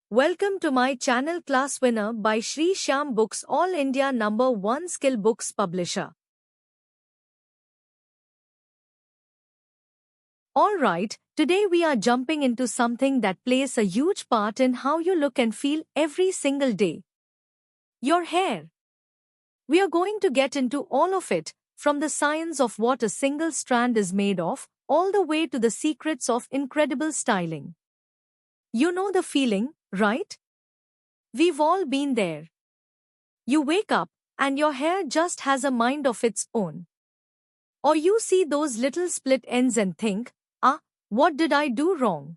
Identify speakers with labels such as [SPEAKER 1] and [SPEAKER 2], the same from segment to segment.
[SPEAKER 1] Welcome to my channel Class Winner by Shri Shyam Books, All India number 1 skill books publisher. Alright, today we are jumping into something that plays a huge part in how you look and feel every single day. Your hair. We are going to get into all of it, from the science of what a single strand is made of, all the way to the secrets of incredible styling. You know the feeling, right? We've all been there. You wake up, and your hair just has a mind of its own. Or you see those little split ends and think, what did I do wrong?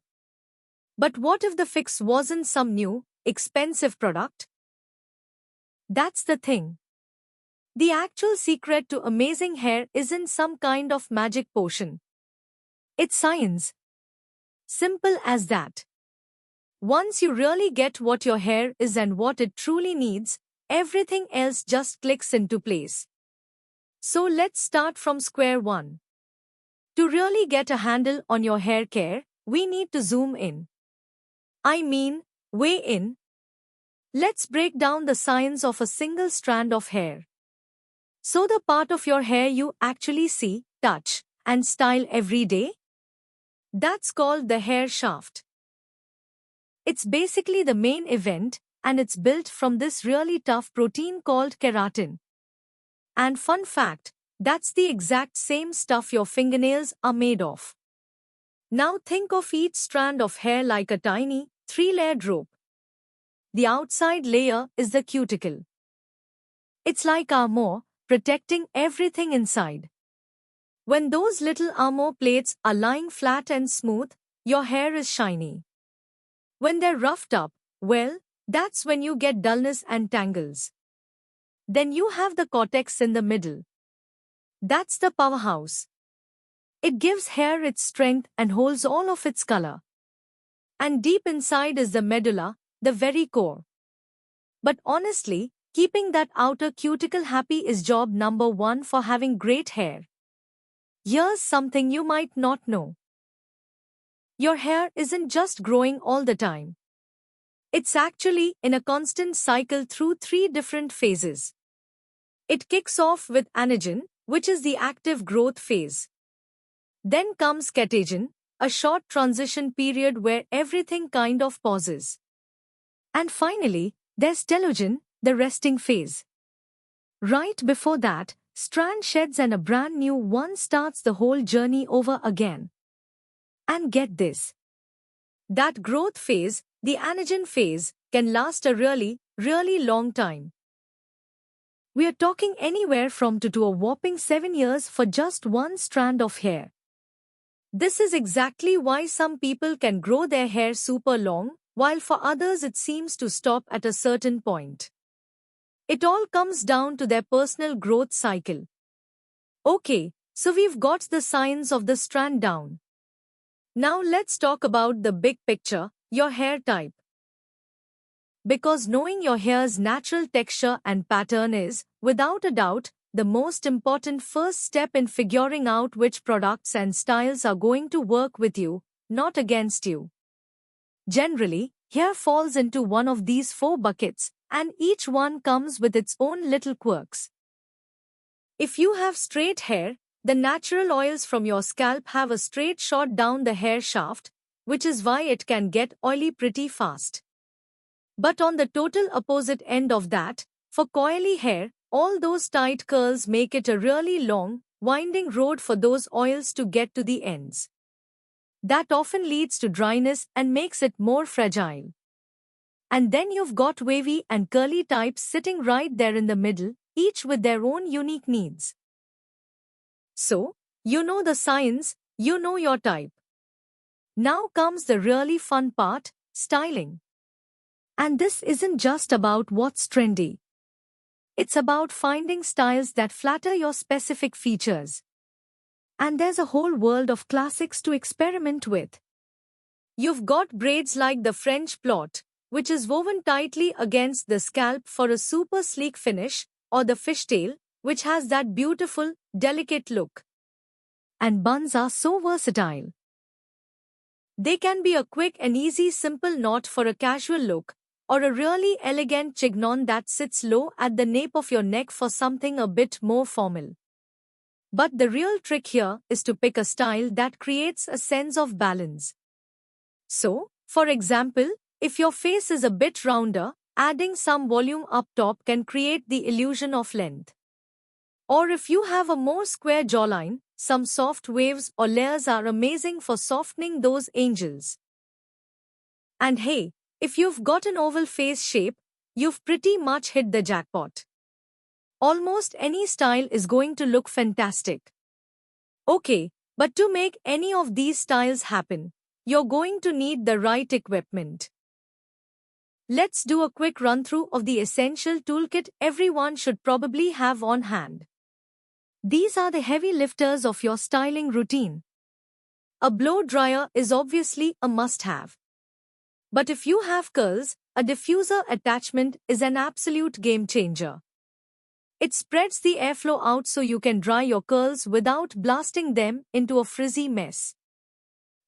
[SPEAKER 1] But what if the fix wasn't some new, expensive product? That's the thing. The actual secret to amazing hair isn't some kind of magic potion. It's science. Simple as that. Once you really get what your hair is and what it truly needs, everything else just clicks into place. So let's start from square one. To really get a handle on your hair care, we need to zoom in. Way in. Let's break down the science of a single strand of hair. So the part of your hair you actually see, touch, and style every day? That's called the hair shaft. It's basically the main event, and it's built from this really tough protein called keratin. And fun fact, that's the exact same stuff your fingernails are made of. Now think of each strand of hair like a tiny, three-layered rope. The outside layer is the cuticle. It's like armor, protecting everything inside. When those little armor plates are lying flat and smooth, your hair is shiny. When they're roughed up, well, that's when you get dullness and tangles. Then you have the cortex in the middle. That's the powerhouse. It gives hair its strength and holds all of its color. And deep inside is the medulla, the very core. But honestly, keeping that outer cuticle happy is job number 1 for having great hair. Here's something you might not know. Your hair isn't just growing all the time. It's actually in a constant cycle through 3 different phases. It kicks off with anagen, which is the active growth phase. Then comes catagen, a short transition period where everything kind of pauses. And finally, there's telogen, the resting phase. Right before that, strand sheds and a brand new one starts the whole journey over again. And get this. That growth phase, the anagen phase, can last a really, really long time. We are talking anywhere from 2 to a whopping 7 years for just one strand of hair. This is exactly why some people can grow their hair super long, while for others it seems to stop at a certain point. It all comes down to their personal growth cycle. Okay, so we've got the science of the strand down. Now let's talk about the big picture, your hair type. Because knowing your hair's natural texture and pattern is, without a doubt, the most important first step in figuring out which products and styles are going to work with you, not against you. Generally, hair falls into one of these 4 buckets, and each one comes with its own little quirks. If you have straight hair, the natural oils from your scalp have a straight shot down the hair shaft, which is why it can get oily pretty fast. But on the total opposite end of that, for coily hair, all those tight curls make it a really long, winding road for those oils to get to the ends. That often leads to dryness and makes it more fragile. And then you've got wavy and curly types sitting right there in the middle, each with their own unique needs. So, you know the science, you know your type. Now comes the really fun part, styling. And this isn't just about what's trendy. It's about finding styles that flatter your specific features. And there's a whole world of classics to experiment with. You've got braids like the French plait, which is woven tightly against the scalp for a super sleek finish, or the fishtail, which has that beautiful, delicate look. And buns are so versatile. They can be a quick and easy simple knot for a casual look, or a really elegant chignon that sits low at the nape of your neck for something a bit more formal. But the real trick here is to pick a style that creates a sense of balance. So, for example, if your face is a bit rounder, adding some volume up top can create the illusion of length. Or if you have a more square jawline, some soft waves or layers are amazing for softening those angles. And hey, if you've got an oval face shape, you've pretty much hit the jackpot. Almost any style is going to look fantastic. Okay, but to make any of these styles happen, you're going to need the right equipment. Let's do a quick run-through of the essential toolkit everyone should probably have on hand. These are the heavy lifters of your styling routine. A blow dryer is obviously a must-have. But if you have curls, a diffuser attachment is an absolute game changer. It spreads the airflow out so you can dry your curls without blasting them into a frizzy mess.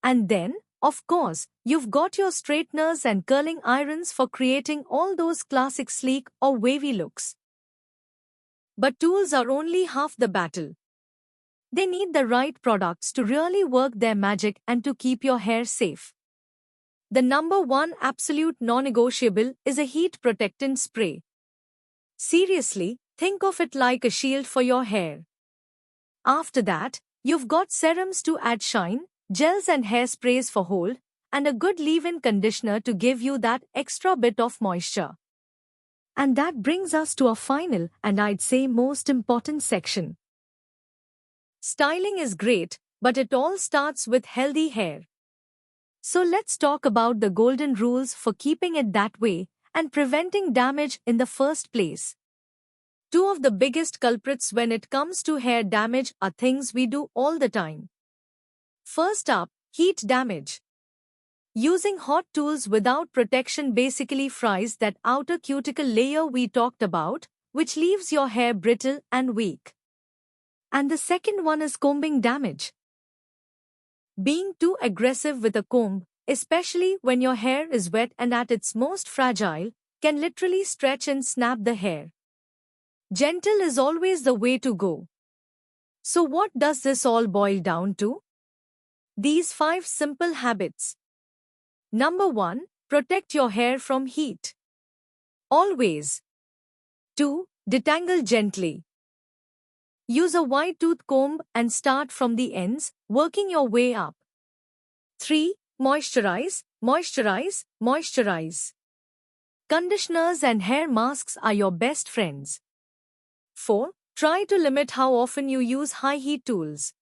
[SPEAKER 1] And then, of course, you've got your straighteners and curling irons for creating all those classic sleek or wavy looks. But tools are only half the battle. They need the right products to really work their magic and to keep your hair safe. The number one absolute non-negotiable is a heat protectant spray. Seriously, think of it like a shield for your hair. After that, you've got serums to add shine, gels and hairsprays for hold, and a good leave-in conditioner to give you that extra bit of moisture. And that brings us to our final and I'd say most important section. Styling is great, but it all starts with healthy hair. So let's talk about the golden rules for keeping it that way and preventing damage in the first place. Two of the biggest culprits when it comes to hair damage are things we do all the time. First up, heat damage. Using hot tools without protection basically fries that outer cuticle layer we talked about, which leaves your hair brittle and weak. And the second one is combing damage. Being too aggressive with a comb, especially when your hair is wet and at its most fragile, can literally stretch and snap the hair. Gentle is always the way to go. So what does this all boil down to? These 5 simple habits. Number 1. Protect your hair from heat. Always. 2. Detangle gently. Use a wide tooth comb and start from the ends, working your way up. 3. Moisturize, moisturize, moisturize. Conditioners and hair masks are your best friends. 4. Try to limit how often you use high heat tools.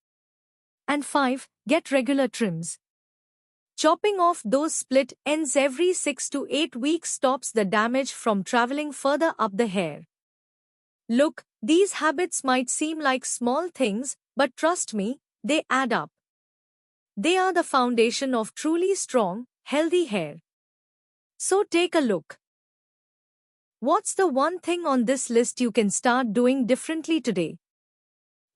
[SPEAKER 1] And 5. Get regular trims. Chopping off those split ends every 6 to 8 weeks stops the damage from traveling further up the hair. Look, these habits might seem like small things, but trust me, they add up. They are the foundation of truly strong, healthy hair. So take a look. What's the one thing on this list you can start doing differently today?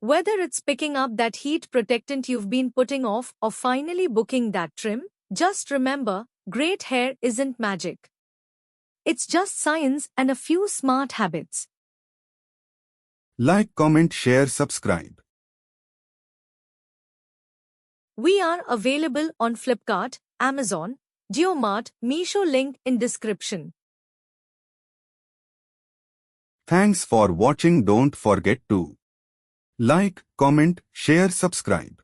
[SPEAKER 1] Whether it's picking up that heat protectant you've been putting off or finally booking that trim, just remember, great hair isn't magic. It's just science and a few smart habits.
[SPEAKER 2] Like, comment, share, subscribe.
[SPEAKER 1] We are available on Flipkart, Amazon, JioMart, Meesho, link in description.
[SPEAKER 2] Thanks for watching. Don't forget to like, comment, share, subscribe.